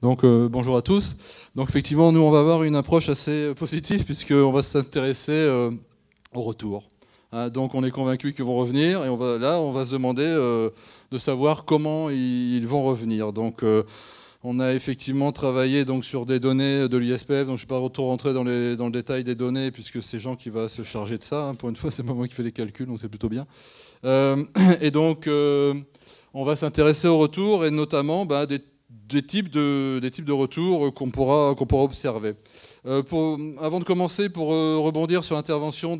Donc bonjour à tous. Donc effectivement, nous on va avoir une approche assez positive puisqu'on va s'intéresser au retour. Donc on est convaincu qu'ils vont revenir et on va se demander de savoir comment ils vont revenir. Donc on a effectivement travaillé donc, sur des données de l'ISPF, donc je ne vais pas trop rentrer dans le détail des données puisque c'est Jean qui va se charger de ça. Pour une fois, c'est pas moi qui fais les calculs, donc c'est plutôt bien. Et donc on va s'intéresser au retour et notamment des types de retours qu'on pourra observer. Avant de commencer, pour rebondir sur l'intervention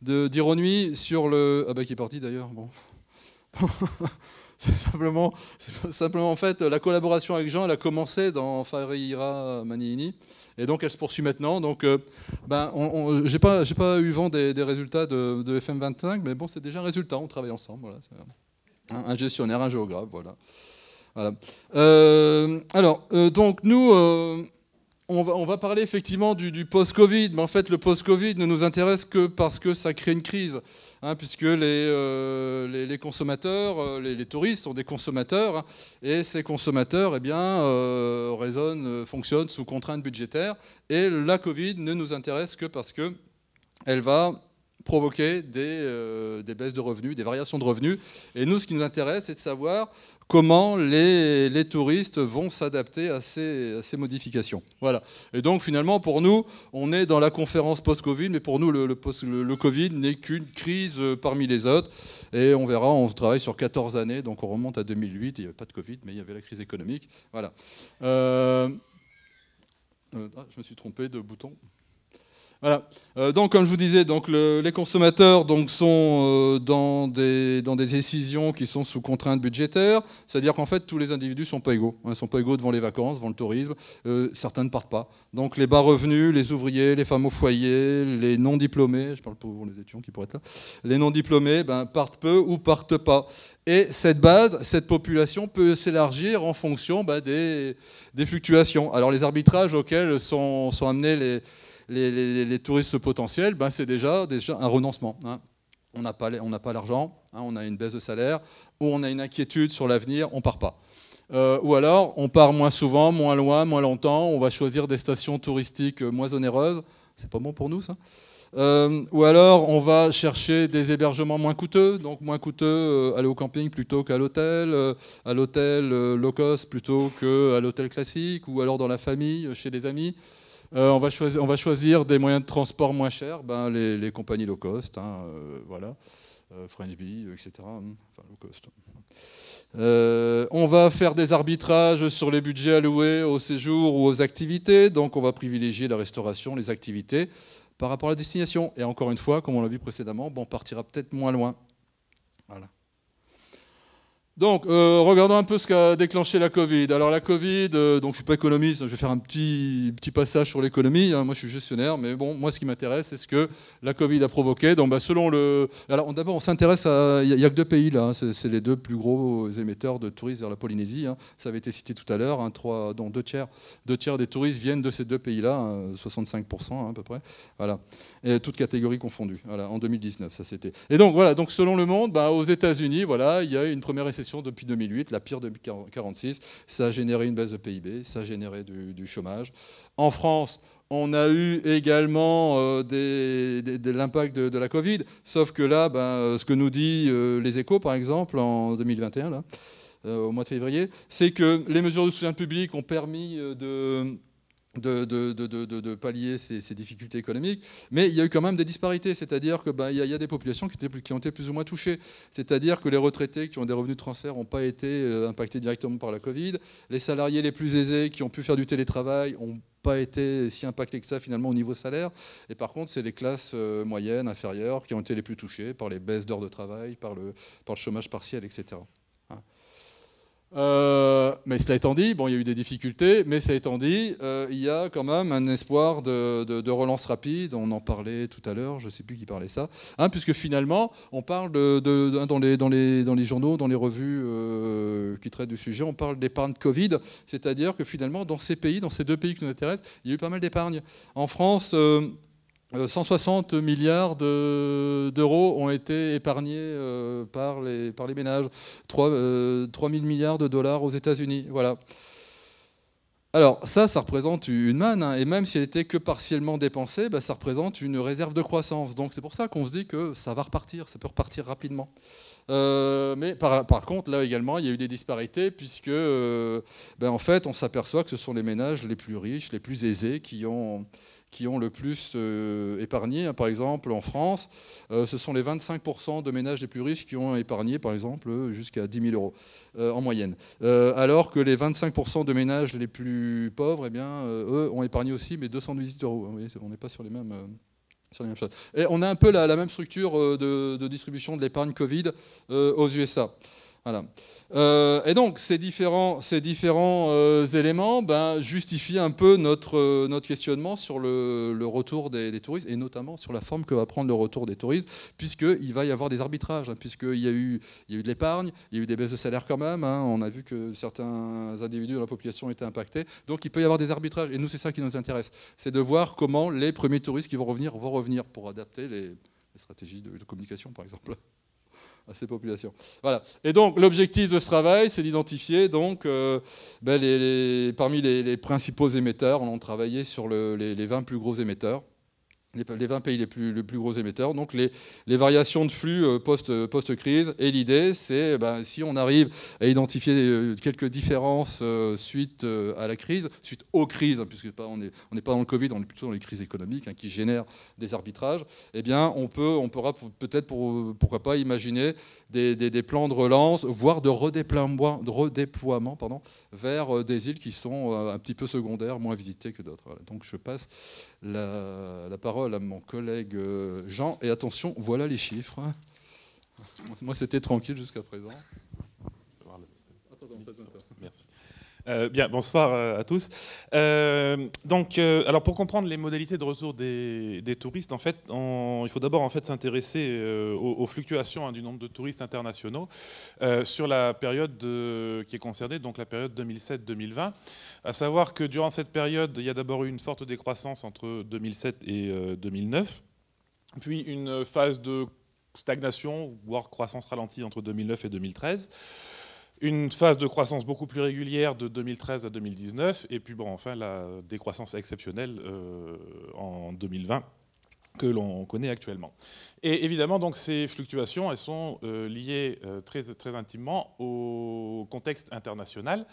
d'Ironui sur le... Ah bah qui est parti d'ailleurs, bon. C'est simplement en fait, la collaboration avec Jean, elle a commencé dans Farihira Maniini, et donc elle se poursuit maintenant. Donc j'ai pas eu vent des résultats de FM25, mais bon, c'est déjà un résultat, on travaille ensemble. Voilà, un gestionnaire, un géographe, voilà. Donc nous, on va parler effectivement du post-Covid, mais en fait le post-Covid ne nous intéresse que parce que ça crée une crise, puisque les consommateurs, les touristes sont des consommateurs, et ces consommateurs fonctionnent sous contraintes budgétaires, et la Covid ne nous intéresse que parce qu'elle va provoquer des baisses de revenus, des variations de revenus. Et nous, ce qui nous intéresse, c'est de savoir comment les touristes vont s'adapter à ces modifications. Voilà. Et donc, finalement, pour nous, on est dans la conférence post-Covid, mais pour nous, le Covid n'est qu'une crise parmi les autres. Et on verra, on travaille sur 14 années, donc on remonte à 2008, il n'y avait pas de Covid, mais il y avait la crise économique. Voilà. Je me suis trompé de bouton. Voilà. Donc, comme je vous disais, donc, les consommateurs donc, sont dans des décisions qui sont sous contraintes budgétaires, c'est-à-dire qu'en fait, tous les individus ne sont pas égaux. Ils ne sont pas égaux devant les vacances, devant le tourisme. Certains ne partent pas. Donc, les bas revenus, les ouvriers, les femmes au foyer, les non-diplômés, je parle pour les étudiants qui pourraient être là, les non-diplômés partent peu ou partent pas. Et cette base, cette population peut s'élargir en fonction des fluctuations. Alors, les arbitrages auxquels sont amenés les touristes potentiels, c'est déjà un renoncement. On n'a pas l'argent, on a une baisse de salaire, ou on a une inquiétude sur l'avenir, on ne part pas. Ou alors, on part moins souvent, moins loin, moins longtemps, on va choisir des stations touristiques moins onéreuses. C'est pas bon pour nous, ça. Ou alors, on va chercher des hébergements moins coûteux, donc moins coûteux, aller au camping plutôt qu'à l'hôtel, low cost plutôt qu'à l'hôtel classique, ou alors dans la famille, chez des amis. On va choisir des moyens de transport moins chers, les compagnies low cost, voilà, French Bee, etc. Enfin, low cost. On va faire des arbitrages sur les budgets alloués au séjour ou aux activités, donc on va privilégier la restauration, les activités, par rapport à la destination. Et encore une fois, comme on l'a vu précédemment, on partira peut-être moins loin. Voilà. Donc, regardons un peu ce qu'a déclenché la Covid. Alors la Covid, donc je ne suis pas économiste, je vais faire un petit passage sur l'économie. Moi, je suis gestionnaire, mais bon, moi, ce qui m'intéresse, c'est ce que la Covid a provoqué. Donc, selon le... Alors, d'abord, on s'intéresse à... Il n'y a que deux pays, là. C'est les deux plus gros émetteurs de touristes vers la Polynésie. Ça avait été cité tout à l'heure. Donc, deux tiers des touristes viennent de ces deux pays-là, 65% à peu près. Voilà. Et toutes catégories confondues. Voilà, en 2019, ça c'était. Et donc, voilà. Donc, selon le monde, aux États-Unis, voilà, il y a une première récession depuis 2008, la pire depuis 1946. Ça a généré une baisse de PIB, ça a généré du chômage. En France, on a eu également l'impact de la Covid, sauf que là, ce que nous dit les Échos, par exemple, en 2021, là, au mois de février, c'est que les mesures de soutien public ont permis de pallier ces difficultés économiques, mais il y a eu quand même des disparités, c'est-à-dire qu'il y a des populations qui ont été plus ou moins touchées, c'est-à-dire que les retraités qui ont des revenus de transfert n'ont pas été impactés directement par la Covid, les salariés les plus aisés qui ont pu faire du télétravail n'ont pas été si impactés que ça finalement au niveau salaire, et par contre c'est les classes moyennes, inférieures qui ont été les plus touchées par les baisses d'heures de travail, par le chômage partiel, etc. Mais cela étant dit, il y a eu des difficultés, mais cela étant dit, il y a quand même un espoir de relance rapide. On en parlait tout à l'heure, je ne sais plus qui parlait ça, puisque finalement, on parle dans les journaux, dans les revues qui traitent du sujet, on parle d'épargne Covid, c'est-à-dire que finalement, dans ces deux pays qui nous intéressent, il y a eu pas mal d'épargne. En France, 160 milliards d'euros ont été épargnés par les ménages, 3 000 milliards de dollars aux États-Unis. Voilà. Alors ça représente une manne, hein, et même si elle était que partiellement dépensée, bah, ça représente une réserve de croissance. Donc c'est pour ça qu'on se dit que ça va repartir, ça peut repartir rapidement. Mais par contre, là également, il y a eu des disparités, puisque en fait, on s'aperçoit que ce sont les ménages les plus riches, les plus aisés, qui ont le plus épargné. Par exemple, en France, ce sont les 25% de ménages les plus riches qui ont épargné, par exemple, jusqu'à 10 000 euros en moyenne. Alors que les 25% de ménages les plus pauvres, eh bien, eux, ont épargné aussi, mais 218 euros. Vous voyez, on n'est pas sur les mêmes... sur les mêmes choses. Et on a un peu la même structure de distribution de l'épargne Covid aux USA. Voilà. Et donc, ces différents éléments justifient un peu notre questionnement sur le retour des touristes, et notamment sur la forme que va prendre le retour des touristes, puisqu'il va y avoir des arbitrages, hein, puisqu'il y a eu de l'épargne, il y a eu des baisses de salaire quand même, hein, on a vu que certains individus de la population étaient impactés, donc il peut y avoir des arbitrages, et nous, c'est ça qui nous intéresse, c'est de voir comment les premiers touristes qui vont revenir pour adapter les stratégies de communication, par exemple, à ces populations. Voilà. Et donc l'objectif de ce travail, c'est d'identifier donc parmi les principaux émetteurs. On a travaillé sur les 20 plus gros émetteurs. Les 20 pays les plus gros émetteurs, donc les variations de flux post-crise. Et l'idée, c'est si on arrive à identifier quelques différences suite à la crise, suite aux crises, hein, puisque on n'est pas dans le Covid, on est plutôt dans les crises économiques qui génèrent des arbitrages, eh bien, on pourra peut-être, pourquoi pas, imaginer des plans de relance, voire de redéploiement vers des îles qui sont un petit peu secondaires, moins visitées que d'autres. Voilà. Donc je passe la parole à mon collègue Jean. Et attention, voilà les chiffres. Moi, c'était tranquille jusqu'à présent. Merci. Bien, bonsoir à tous. Alors pour comprendre les modalités de retour des touristes, en fait, il faut d'abord s'intéresser aux fluctuations du nombre de touristes internationaux sur la période qui est concernée, donc la période 2007-2020. À savoir que durant cette période, il y a d'abord eu une forte décroissance entre 2007 et 2009, puis une phase de stagnation, voire croissance ralentie entre 2009 et 2013. Une phase de croissance beaucoup plus régulière de 2013 à 2019, et puis enfin la décroissance exceptionnelle en 2020 que l'on connaît actuellement. Et évidemment, donc, ces fluctuations, elles sont liées très, très intimement au contexte international.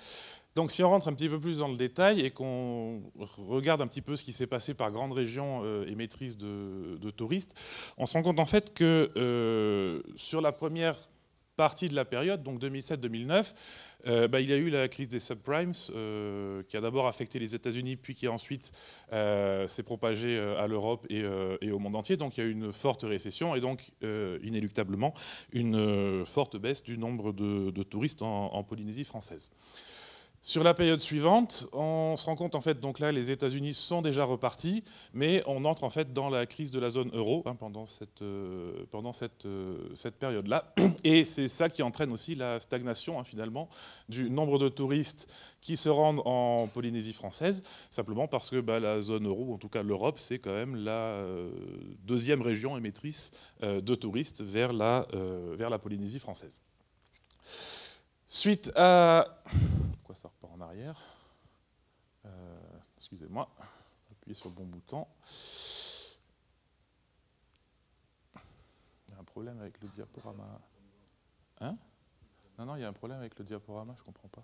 Donc si on rentre un petit peu plus dans le détail et qu'on regarde un petit peu ce qui s'est passé par grandes régions émettrices de touristes, on se rend compte en fait que sur la première partie de la période, donc 2007-2009, il y a eu la crise des subprimes qui a d'abord affecté les États-Unis, puis qui ensuite s'est propagée à l'Europe et au monde entier. Donc il y a eu une forte récession et donc inéluctablement une forte baisse du nombre de touristes en Polynésie française. Sur la période suivante, on se rend compte en fait, donc là, les États-Unis sont déjà repartis, mais on entre en fait dans la crise de la zone euro pendant cette période-là, et c'est ça qui entraîne aussi la stagnation finalement du nombre de touristes qui se rendent en Polynésie française, simplement parce que la zone euro, ou en tout cas l'Europe, c'est quand même la deuxième région émettrice de touristes vers la Polynésie française. Suite à... Pourquoi ça repart en arrière? Excusez-moi, appuyez sur le bon bouton. Il y a un problème avec le diaporama. Hein? Non, il y a un problème avec le diaporama, je ne comprends pas.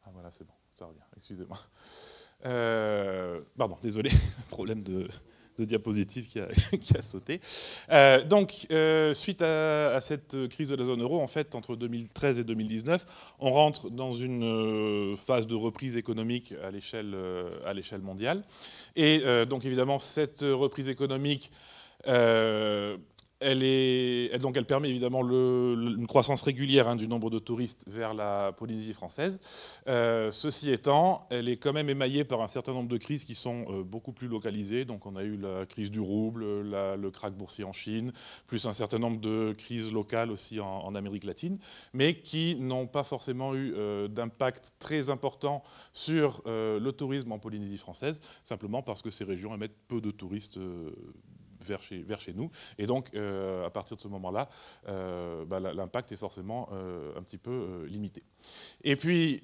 Ah voilà, c'est bon, ça revient, excusez-moi. Pardon, désolé, problème de diapositive qui a sauté. Suite à cette crise de la zone euro, en fait, entre 2013 et 2019, on rentre dans une phase de reprise économique à l'échelle mondiale. Et donc, évidemment, cette reprise économique, elle permet évidemment une croissance régulière du nombre de touristes vers la Polynésie française. Ceci étant, elle est quand même émaillée par un certain nombre de crises qui sont beaucoup plus localisées. Donc on a eu la crise du rouble, le krach boursier en Chine, plus un certain nombre de crises locales aussi en Amérique latine, mais qui n'ont pas forcément eu d'impact très important sur le tourisme en Polynésie française, simplement parce que ces régions émettent peu de touristes vers chez nous. Et donc, à partir de ce moment-là, l'impact est forcément un petit peu limité. Et puis,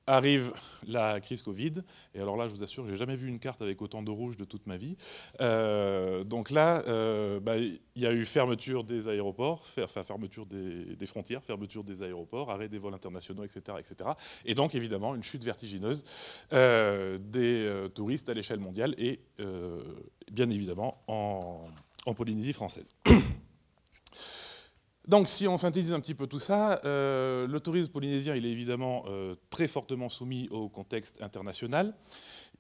arrive la crise Covid, et alors là, je vous assure, j'ai jamais vu une carte avec autant de rouge de toute ma vie. Donc là, il y a eu fermeture des aéroports, fermeture des frontières, fermeture des aéroports, arrêt des vols internationaux, etc., etc. Et donc, évidemment, une chute vertigineuse des touristes à l'échelle mondiale et, bien évidemment, en Polynésie française. Donc, si on synthétise un petit peu tout ça, le tourisme polynésien, il est évidemment très fortement soumis au contexte international.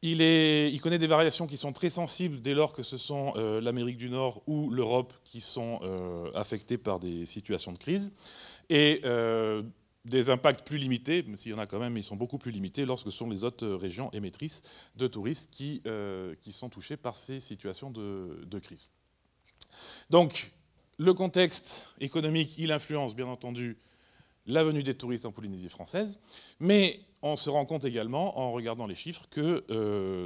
Il connaît des variations qui sont très sensibles dès lors que ce sont l'Amérique du Nord ou l'Europe qui sont affectés par des situations de crise. Et des impacts plus limités, même s'il y en a quand même, ils sont beaucoup plus limités lorsque ce sont les autres régions émettrices de touristes qui sont touchées par ces situations de crise. Donc, le contexte économique, il influence bien entendu la venue des touristes en Polynésie française, mais on se rend compte également, en regardant les chiffres, que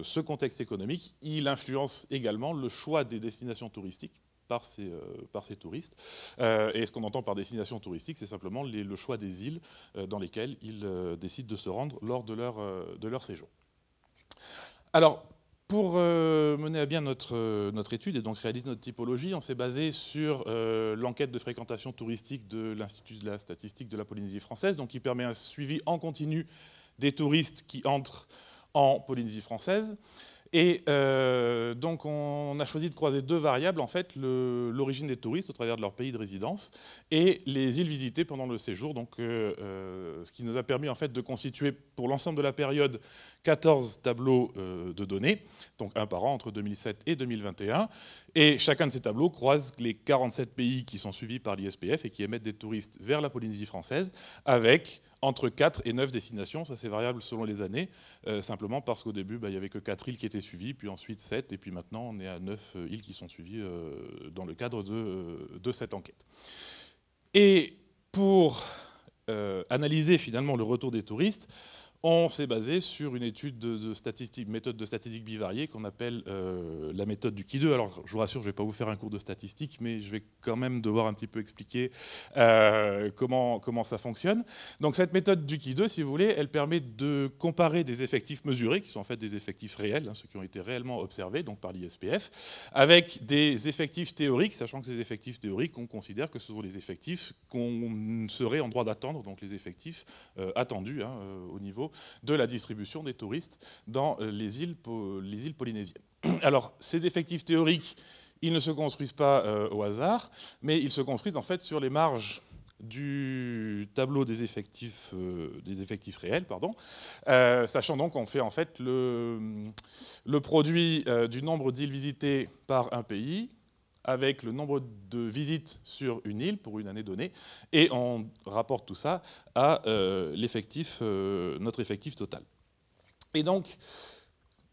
ce contexte économique, il influence également le choix des destinations touristiques par ces touristes. Et ce qu'on entend par destination touristique, c'est simplement le choix des îles dans lesquelles ils décident de se rendre lors de leur séjour. Alors, pour mener à bien notre étude et donc réaliser notre typologie, on s'est basé sur l'enquête de fréquentation touristique de l'Institut de la statistique de la Polynésie française, donc qui permet un suivi en continu des touristes qui entrent en Polynésie française. Et donc on a choisi de croiser deux variables, en fait, l'origine des touristes au travers de leur pays de résidence et les îles visitées pendant le séjour, donc, ce qui nous a permis en fait, de constituer pour l'ensemble de la période 14 tableaux de données, donc un par an entre 2007 et 2021. Et chacun de ces tableaux croise les 47 pays qui sont suivis par l'ISPF et qui émettent des touristes vers la Polynésie française avec entre 4 et 9 destinations, ça c'est variable selon les années, simplement parce qu'au début, il n'y avait que 4 îles qui étaient suivies, puis ensuite 7, et puis maintenant on est à 9 îles qui sont suivies dans le cadre de cette enquête. Et pour analyser finalement le retour des touristes, on s'est basé sur une étude méthode de statistique bivariée qu'on appelle la méthode du Qui2. Alors, je vous rassure, je ne vais pas vous faire un cours de statistique, mais je vais quand même devoir un petit peu expliquer comment ça fonctionne. Donc, cette méthode du Qui2, si vous voulez, elle permet de comparer des effectifs mesurés, qui sont en fait des effectifs réels, hein, ceux qui ont été réellement observés donc par l'ISPF, avec des effectifs théoriques, sachant que ces effectifs théoriques, on considère que ce sont les effectifs qu'on serait en droit d'attendre, donc les effectifs attendus hein, au niveau de la distribution des touristes dans les îles polynésiennes. Alors, ces effectifs théoriques, ils ne se construisent pas au hasard, mais ils se construisent en fait sur les marges du tableau des effectifs réels, sachant donc qu'on fait en fait le produit du nombre d'îles visitées par un pays, avec le nombre de visites sur une île pour une année donnée, et on rapporte tout ça à notre effectif total. Et donc,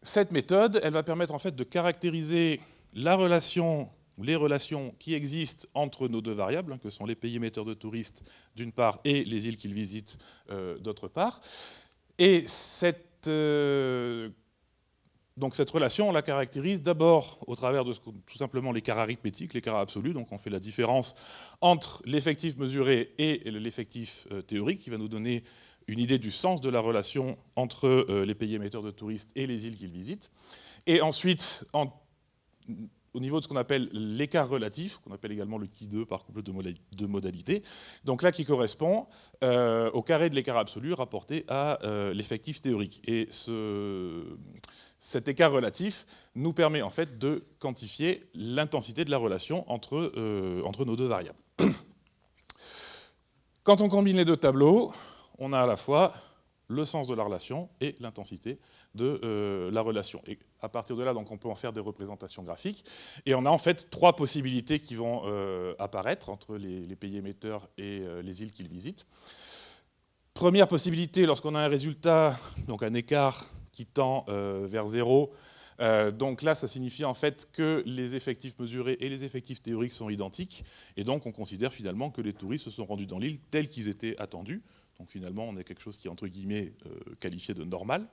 cette méthode, elle va permettre en fait de caractériser la relation, ou les relations qui existent entre nos deux variables, hein, que sont les pays émetteurs de touristes d'une part et les îles qu'ils visitent d'autre part. Et donc cette relation, on la caractérise d'abord au travers de tout simplement l'écart arithmétique, l'écart absolu. Donc on fait la différence entre l'effectif mesuré et l'effectif théorique, qui va nous donner une idée du sens de la relation entre les pays émetteurs de touristes et les îles qu'ils visitent. Et ensuite, au niveau de ce qu'on appelle l'écart relatif, qu'on appelle également le Qui2 par couple de modalités, donc là qui correspond au carré de l'écart absolu rapporté à l'effectif théorique. Et cet écart relatif nous permet en fait de quantifier l'intensité de la relation entre nos deux variables. Quand on combine les deux tableaux, on a à la fois le sens de la relation et l'intensité de la relation. Et à partir de là, donc, on peut en faire des représentations graphiques. Et on a en fait trois possibilités qui vont apparaître entre les pays émetteurs et les îles qu'ils visitent. Première possibilité, lorsqu'on a un résultat, donc un écart qui tend vers 0, donc là, ça signifie en fait que les effectifs mesurés et les effectifs théoriques sont identiques. Et donc, on considère finalement que les touristes se sont rendus dans l'île tels qu'ils étaient attendus. Donc finalement, on a quelque chose qui est entre guillemets qualifié de normal.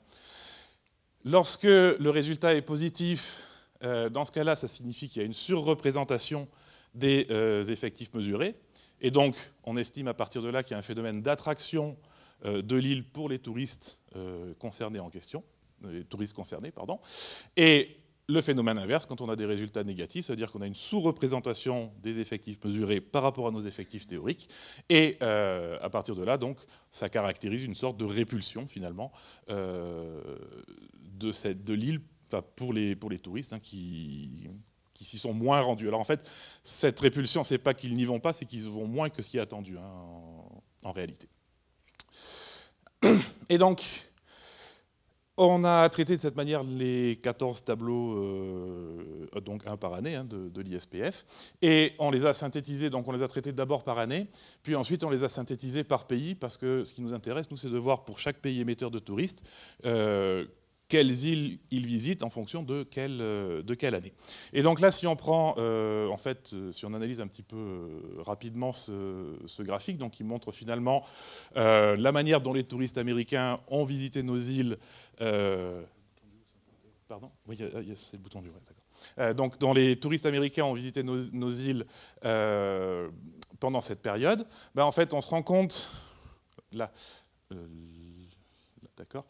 Lorsque le résultat est positif, Dans ce cas-là, ça signifie qu'il y a une surreprésentation des effectifs mesurés. Et donc, on estime à partir de là qu'il y a un phénomène d'attraction de l'île pour les touristes concernés en question, les touristes concernés, pardon. Et le phénomène inverse, quand on a des résultats négatifs, c'est-à-dire qu'on a une sous-représentation des effectifs mesurés par rapport à nos effectifs théoriques. Et à partir de là, donc, ça caractérise une sorte de répulsion, finalement, de l'île pour les touristes hein, qui s'y sont moins rendus. Alors en fait, cette répulsion, c'est pas qu'ils n'y vont pas, c'est qu'ils vont moins que ce qui est attendu hein, en réalité. Et donc, on a traité de cette manière les 14 tableaux, donc un par année, hein, de l'ISPF, et on les a synthétisés, donc on les a traités d'abord par année, puis ensuite on les a synthétisés par pays, parce que ce qui nous intéresse, nous, c'est de voir pour chaque pays émetteur de touristes, quelles îles ils visitent en fonction de quelle année. Et donc là, si on prend, en fait, si on analyse un petit peu rapidement ce graphique, donc il montre finalement la manière dont les touristes américains ont visité nos îles. Pardon ? Oui, c'est le bouton du... Ouais, d'accord. Donc, dont les touristes américains ont visité nos îles pendant cette période, ben, en fait, on se rend compte... Là, d'accord.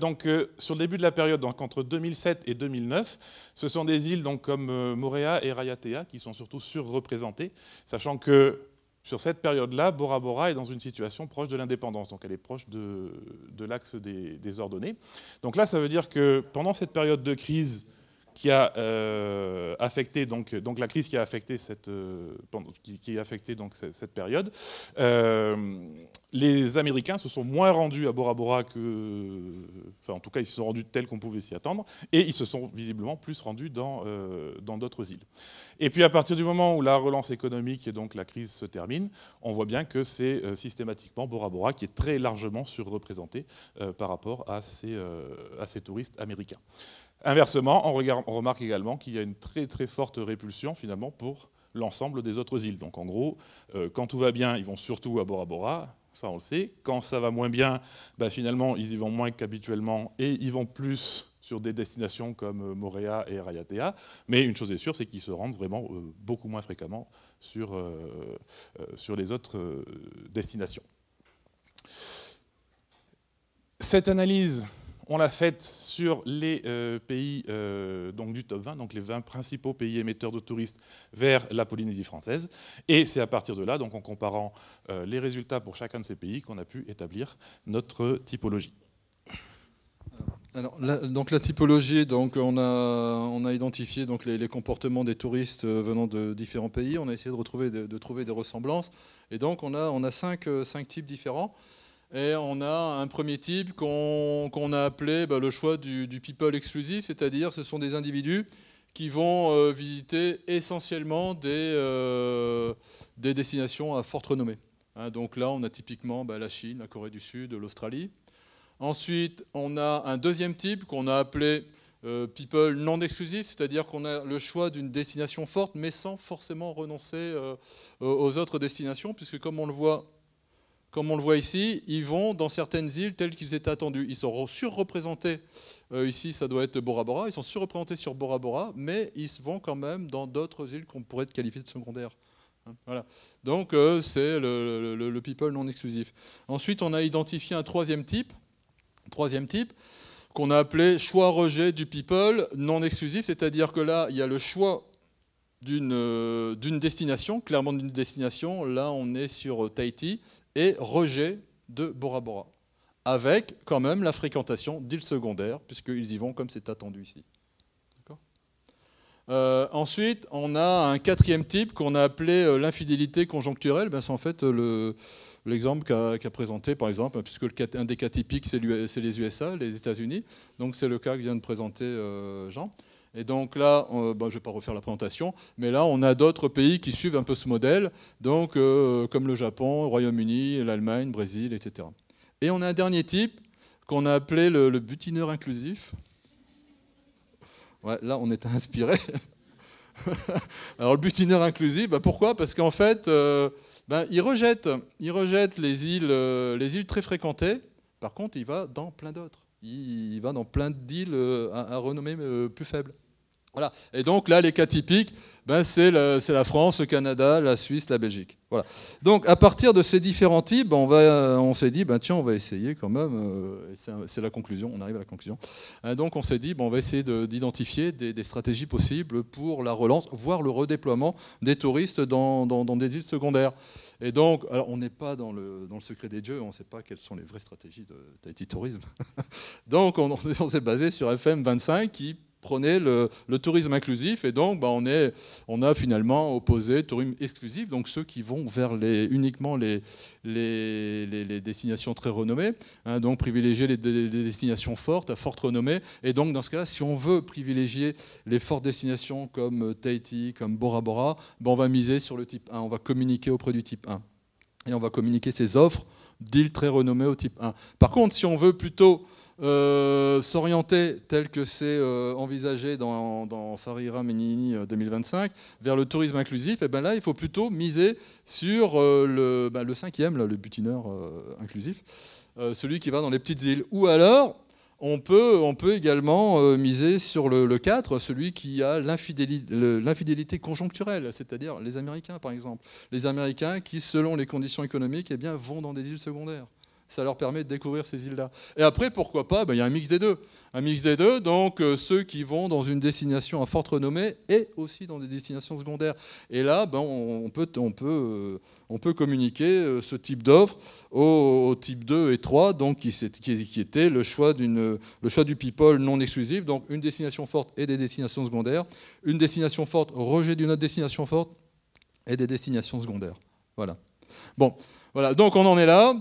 Donc, sur le début de la période, donc entre 2007 et 2009, ce sont des îles donc, comme Moorea et Raiatea qui sont surtout surreprésentées, sachant que sur cette période-là, Bora Bora est dans une situation proche de l'indépendance, donc elle est proche de l'axe des ordonnées. Donc là, ça veut dire que pendant cette période de crise qui a affecté donc la crise qui a affecté cette période, les Américains se sont moins rendus à Bora Bora enfin en tout cas ils se sont rendus tels qu'on pouvait s'y attendre, et ils se sont visiblement plus rendus dans d'autres îles. Et puis à partir du moment où la relance économique et donc la crise se termine, on voit bien que c'est systématiquement Bora Bora qui est très largement surreprésenté par rapport à ces touristes américains. Inversement, on remarque également qu'il y a une très très forte répulsion finalement pour l'ensemble des autres îles. Donc en gros, quand tout va bien, ils vont surtout à Bora Bora, ça on le sait. Quand ça va moins bien, bah, finalement ils y vont moins qu'habituellement et ils vont plus sur des destinations comme Moorea et Raiatea. Mais une chose est sûre, c'est qu'ils se rendent vraiment beaucoup moins fréquemment sur les autres destinations. Cette analyse, on l'a faite sur les pays donc du top 20, donc les 20 principaux pays émetteurs de touristes vers la Polynésie française. Et c'est à partir de là, donc en comparant les résultats pour chacun de ces pays, qu'on a pu établir notre typologie. Alors, donc la typologie, donc on a identifié donc les comportements des touristes venant de différents pays. On a essayé de trouver des ressemblances. Et donc on a cinq types différents. Et on a un premier type qu'on a appelé le choix du people exclusif, c'est-à-dire ce sont des individus qui vont visiter essentiellement des destinations à forte renommée. Hein, donc là, on a typiquement la Chine, la Corée du Sud, l'Australie. Ensuite, on a un deuxième type qu'on a appelé people non exclusif, c'est-à-dire qu'on a le choix d'une destination forte, mais sans forcément renoncer aux autres destinations, puisque comme on le voit ici, ils vont dans certaines îles telles qu'ils étaient attendus. Ils sont surreprésentés. Ici, ça doit être Bora Bora. Ils sont surreprésentés sur Bora Bora, mais ils vont quand même dans d'autres îles qu'on pourrait qualifier de secondaires. Voilà. Donc, c'est le people non exclusif. Ensuite, on a identifié un troisième type qu'on a appelé choix-rejet du people non exclusif, c'est-à-dire que là, il y a le choix d'une destination, clairement d'une destination. Là, on est sur Tahiti, et rejet de Bora Bora, avec quand même la fréquentation d'îles secondaires, puisqu'ils y vont comme c'est attendu ici. Ensuite, on a un quatrième type qu'on a appelé l'infidélité conjoncturelle. C'est en fait l'exemple qu'a présenté, par exemple, puisque un des cas typiques, c'est les USA, les États-Unis. Donc c'est le cas que vient de présenter Jean. Et donc là, je ne vais pas refaire la présentation, mais là, on a d'autres pays qui suivent un peu ce modèle, donc, comme le Japon, le Royaume-Uni, l'Allemagne, le Brésil, etc. Et on a un dernier type qu'on a appelé le butineur inclusif. Ouais, là, on est inspiré. Alors, le butineur inclusif, pourquoi ? Parce qu'en fait, il rejette les îles très fréquentées. Par contre, il va dans plein d'autres. Il va dans plein d'îles à renommée plus faible. Voilà. Et donc là, les cas typiques, ben, c'est la France, le Canada, la Suisse, la Belgique. Voilà. Donc à partir de ces différents types, on s'est dit, ben, tiens, on va essayer quand même, c'est la conclusion, on arrive à la conclusion. Donc on s'est dit, ben, on va essayer d'identifier des stratégies possibles pour la relance, voire le redéploiement des touristes dans des îles secondaires. Et donc, alors on n'est pas dans le secret des dieux, on ne sait pas quelles sont les vraies stratégies de Tahiti Tourisme. Donc on s'est basé sur FM25 qui prenait le tourisme inclusif, et donc on a finalement opposé tourisme exclusif, donc ceux qui vont vers uniquement les destinations très renommées, hein, donc privilégier les destinations fortes, à forte renommée. Et donc dans ce cas-là, si on veut privilégier les fortes destinations comme Tahiti, comme Bora Bora, on va miser sur le type 1, on va communiquer auprès du type 1. Et on va communiquer ces offres d'îles très renommées au type 1. Par contre, si on veut plutôt s'orienter, tel que c'est envisagé dans Farira Menini 2025, vers le tourisme inclusif, et ben là, il faut plutôt miser sur le cinquième, là, le butineur inclusif, celui qui va dans les petites îles. Ou alors, on peut également miser sur le 4, celui qui a l'infidélité conjoncturelle, c'est-à-dire les Américains, par exemple. Les Américains qui, selon les conditions économiques, vont dans des îles secondaires. Ça leur permet de découvrir ces îles-là. Et après, pourquoi pas, il y a un mix des deux. Un mix des deux, donc ceux qui vont dans une destination à forte renommée et aussi dans des destinations secondaires. Et là, on peut communiquer ce type d'offre au type 2 et 3, donc qui était le choix du people non exclusif, donc une destination forte et des destinations secondaires, une destination forte, rejet d'une autre destination forte et des destinations secondaires. Voilà. Bon, voilà, donc on en est là.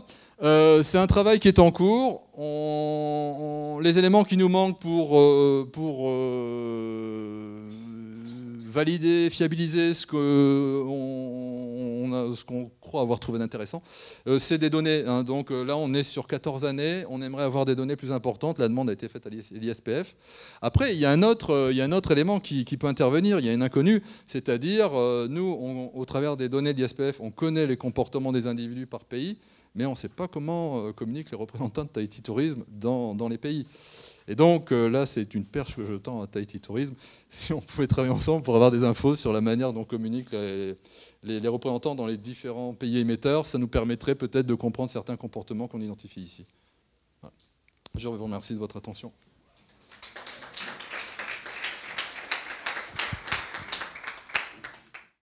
C'est un travail qui est en cours. Les éléments qui nous manquent pour valider, fiabiliser ce qu'on croit avoir trouvé d'intéressant, c'est des données. Hein. Donc là, on est sur 14 années. On aimerait avoir des données plus importantes. La demande a été faite à l'ISPF. Après, il y a un autre élément qui peut intervenir. Il y a une inconnue, c'est-à-dire, nous, au travers des données de l'ISPF, on connaît les comportements des individus par pays, mais on ne sait pas comment communiquent les représentants de Tahiti Tourisme dans les pays. Et donc là, c'est une perche que je tends à Tahiti Tourisme. Si on pouvait travailler ensemble pour avoir des infos sur la manière dont communiquent les représentants dans les différents pays émetteurs, ça nous permettrait peut-être de comprendre certains comportements qu'on identifie ici. Voilà. Je vous remercie de votre attention.